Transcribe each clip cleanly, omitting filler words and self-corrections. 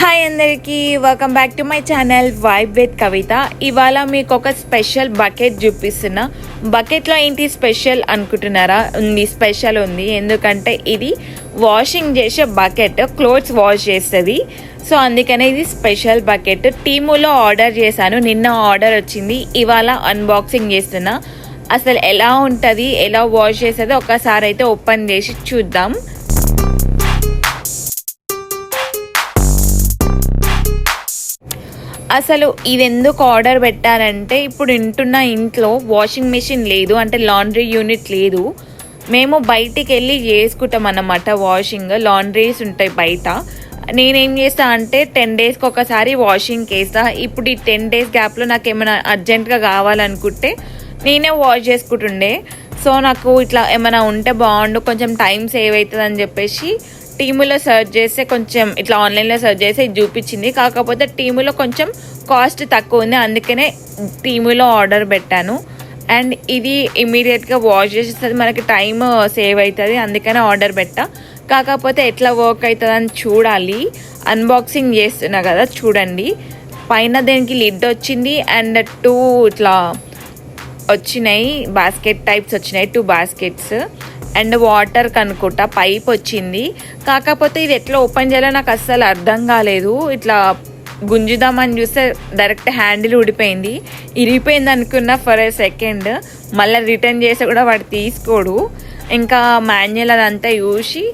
Hi అందరికీ, welcome back to my channel vibe with Kavitha. ఇవాళ మీకు ఒక స్పెషల్ బకెట్ చూపిస్తున్నా. బకెట్లో ఏంటి స్పెషల్ అనుకుంటున్నారా? స్పెషల్ ఉంది. ఎందుకంటే ఇది వాషింగ్ చేసే బకెట్, క్లోత్స్ వాష్ చేస్తుంది. సో అందుకనే ఇది స్పెషల్ బకెట్. టీములో ఆర్డర్ చేశాను, నిన్న ఆర్డర్ వచ్చింది. ఇవాళ అన్బాక్సింగ్ చేస్తున్నా. అసలు ఎలా ఉంటుంది, ఎలా వాష్ చేస్తుంది ఒకసారి అయితే ఓపెన్ చేసి చూద్దాం. అసలు ఇది ఎందుకు ఆర్డర్ పెట్టానంటే, ఇప్పుడు ఇంట్లో వాషింగ్ మెషిన్ లేదు, అంటే లాండ్రీ యూనిట్ లేదు. మేము బయటికి వెళ్ళి చేసుకుంటాం అన్నమాట వాషింగ్. లాండ్రీస్ ఉంటాయి బయట. నేనేం చేస్తా అంటే 10 డేస్కి ఒకసారి వాషింగ్కి వేస్తా. ఇప్పుడు ఈ 10 డేస్ గ్యాప్లో నాకు ఏమైనా అర్జెంట్గా కావాలనుకుంటే నేనే వాష్ చేసుకుంటుండే. సో నాకు ఇట్లా ఏమైనా ఉంటే బాగుండు, కొంచెం టైం సేవ్ అవుతుంది అని చెప్పేసి టీములో సెర్చ్ చేస్తే కొంచెం ఇట్లా ఆన్లైన్లో సెర్చ్ చేస్తే ఇది చూపించింది. కాకపోతే టీములో కొంచెం కాస్ట్ తక్కువ ఉంది, అందుకనే టీములో ఆర్డర్ పెట్టాను. అండ్ ఇది ఇమీడియట్గా వాష్ చేసేస్తుంది, మనకి టైం సేవ్ అవుతుంది, అందుకనే ఆర్డర్ పెట్టా. కాకపోతే ఎట్లా వర్క్ అవుతుందని చూడాలి. అన్బాక్సింగ్ చేస్తున్నా కదా, చూడండి. పైన దీనికి లిడ్ వచ్చింది అండ్ 2 ఇట్లా వచ్చినాయి, బాస్కెట్ టైప్స్ వచ్చినాయి, 2 బాస్కెట్స్. అండ్ వాటర్ కనుక్కుంటా పైప్ వచ్చింది. కాకపోతే ఇది ఎట్లా ఓపెన్ చేయాలో నాకు అస్సలు అర్థం కాలేదు. ఇట్లా గుంజుదామని చూస్తే డైరెక్ట్ హ్యాండిల్ ఊడిపోయింది, ఇరిగిపోయింది అనుకున్నా ఫర్ ఏ సెకండ్. మళ్ళీ రిటర్న్ చేసి కూడా వాడు తీసుకోడు. ఇంకా మాన్యువల్ అదంతా చూసి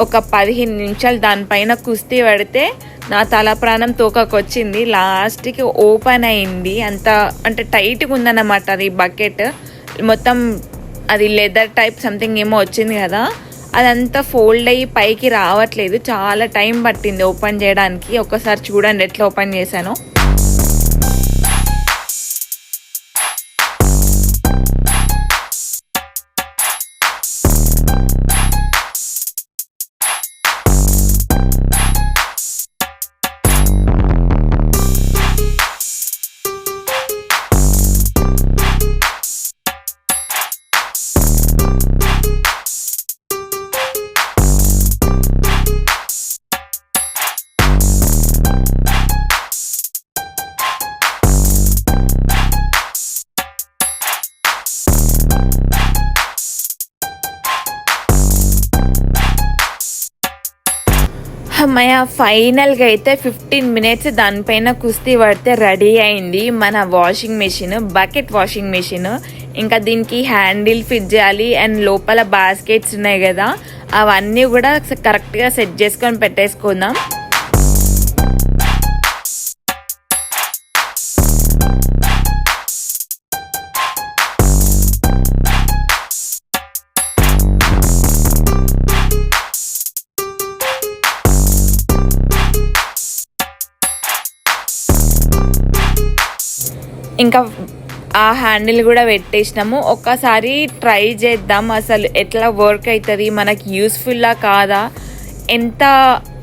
ఒక 15 నిమిషాలు దానిపైన కుస్తీ పడితే నా తల ప్రాణం తోకకొచ్చింది. లాస్ట్కి ఓపెన్ అయింది. అంత అంటే టైట్గా ఉందన్నమాట అది బకెట్ మొత్తం. అది లెదర్ టైప్ సంథింగ్ ఏమో వచ్చింది కదా, అదంతా ఫోల్డ్ అయ్యి పైకి రావట్లేదు. చాలా టైం పట్టింది ఓపెన్ చేయడానికి. ఒక్కసారి చూడండి ఎట్లా ఓపెన్ చేశానో. అమ్మయ్య, ఫైనల్గా అయితే 15 మినిట్స్ దానిపైన కుస్తీ పడితే రెడీ అయింది మన washing machine, bucket washing machine. ఇంకా దీనికి హ్యాండిల్ ఫిట్ చేయాలి అండ్ లోపల బాస్కెట్స్ ఉన్నాయి కదా, అవన్నీ కూడా కరెక్ట్గా సెట్ చేసుకొని పెట్టేసుకుందాం. ఇంకా ఆ హ్యాండిల్ కూడా పెట్టేసినాము. ఒక్కసారి ట్రై చేద్దాం అసలు ఎట్లా వర్క్ అవుతుంది, మనకి యూస్ఫుల్లా కాదా, ఎంత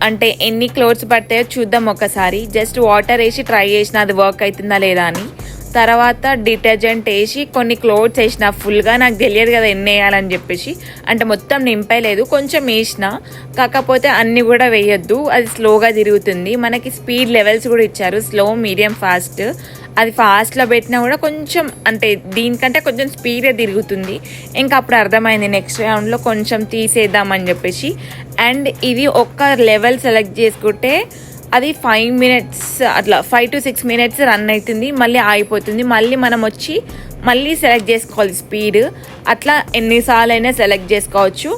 అంటే ఎన్ని క్లోత్స్ పడతాయో చూద్దాం ఒకసారి. జస్ట్ వాటర్ వేసి ట్రై చేసిన అది వర్క్ అవుతుందా లేదా అని. తర్వాత డిటర్జెంట్ వేసి కొన్ని క్లోత్స్ వేసిన ఫుల్గా. నాకు తెలియదు కదా ఎన్ని వేయాలని చెప్పేసి, అంటే మొత్తం నింపలేదు, కొంచెం వేసిన. కాకపోతే అన్నీ కూడా వేయొద్దు, అది స్లోగా తిరుగుతుంది. మనకి స్పీడ్ లెవెల్స్ కూడా ఇచ్చారు, స్లో, మీడియం, ఫాస్ట్. అది ఫాస్ట్లో పెట్టినా కూడా కొంచెం అంటే దీనికంటే కొంచెం స్పీడ్గా తిరుగుతుంది. ఇంకా అప్పుడు అర్థమైంది నెక్స్ట్ రౌండ్లో కొంచెం తీసేద్దామని చెప్పేసి. అండ్ ఇది ఒక్క లెవెల్ సెలెక్ట్ చేసుకుంటే అది 5 మినిట్స్ అట్లా 5 to 6 మినిట్స్ రన్ అవుతుంది, మళ్ళీ ఆగిపోతుంది. మళ్ళీ మనం వచ్చి మళ్ళీ సెలెక్ట్ చేసుకోవాలి స్పీడ్. అట్లా ఎన్నిసార్లు అయినా సెలెక్ట్ చేసుకోవచ్చు.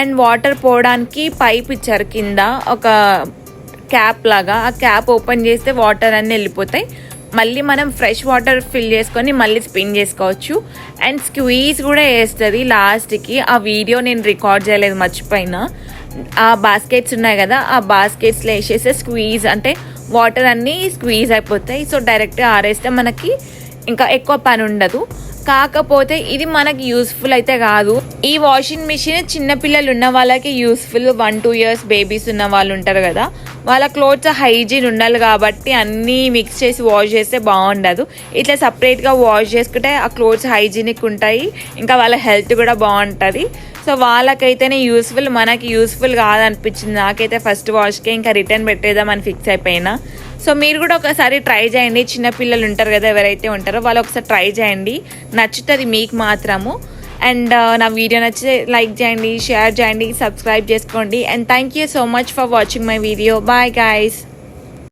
అండ్ వాటర్ పోవడానికి పైప్ ఇచ్చారు కింద ఒక క్యాప్ లాగా. ఆ క్యాప్ ఓపెన్ చేస్తే వాటర్ అన్నీ వెళ్ళిపోతాయి. మళ్ళీ మనం ఫ్రెష్ వాటర్ ఫిల్ చేసుకొని మళ్ళీ స్పిన్ చేసుకోవచ్చు. అండ్ స్క్వీజ్ కూడా వేస్తుంది లాస్ట్కి. ఆ వీడియో నేను రికార్డ్ చేయలేదు, మర్చిపోయినా. ఆ బాస్కెట్స్ ఉన్నాయి కదా, ఆ బాస్కెట్స్లో వేసేస్తే స్క్వీజ్ అంటే వాటర్ అన్నీ స్క్వీజ్ అయిపోతాయి. సో డైరెక్ట్గా ఆరేస్తే మనకి ఇంకా ఎక్కువ పని ఉండదు. కాకపోతే ఇది మనకి యూస్ఫుల్ అయితే కాదు. ఈ వాషింగ్ మిషన్ చిన్నపిల్లలు ఉన్న వాళ్ళకి యూస్ఫుల్. 1-2 ఇయర్స్ బేబీస్ ఉన్న వాళ్ళు ఉంటారు కదా, వాళ్ళ క్లోత్స్ హైజీన్ ఉండాలి కాబట్టి అన్నీ మిక్స్ చేసి వాష్ చేస్తే బాగుండదు. ఇట్లా సపరేట్గా వాష్ చేసుకుంటే ఆ క్లోత్స్ హైజీనిక్ ఉంటాయి, ఇంకా వాళ్ళ హెల్త్ కూడా బాగుంటుంది. సో వాళ్ళకైతేనే యూస్ఫుల్, మనకి యూస్ఫుల్ కాదనిపించింది నాకైతే ఫస్ట్ వాష్కే. ఇంకా రిటర్న్ పెట్టేద్దామని ఫిక్స్ అయిపోయినా. సో మీరు కూడా ఒకసారి ట్రై చేయండి. చిన్నపిల్లలు ఉంటారు కదా, ఎవరైతే ఉంటారో వాళ్ళు ఒకసారి ట్రై చేయండి, నచ్చుతుంది మీకు మాత్రము. అండ్ నా వీడియో నచ్చితే లైక్ చేయండి, షేర్ చేయండి, సబ్స్క్రైబ్ చేసుకోండి. And thank you so much for watching my video. Bye guys.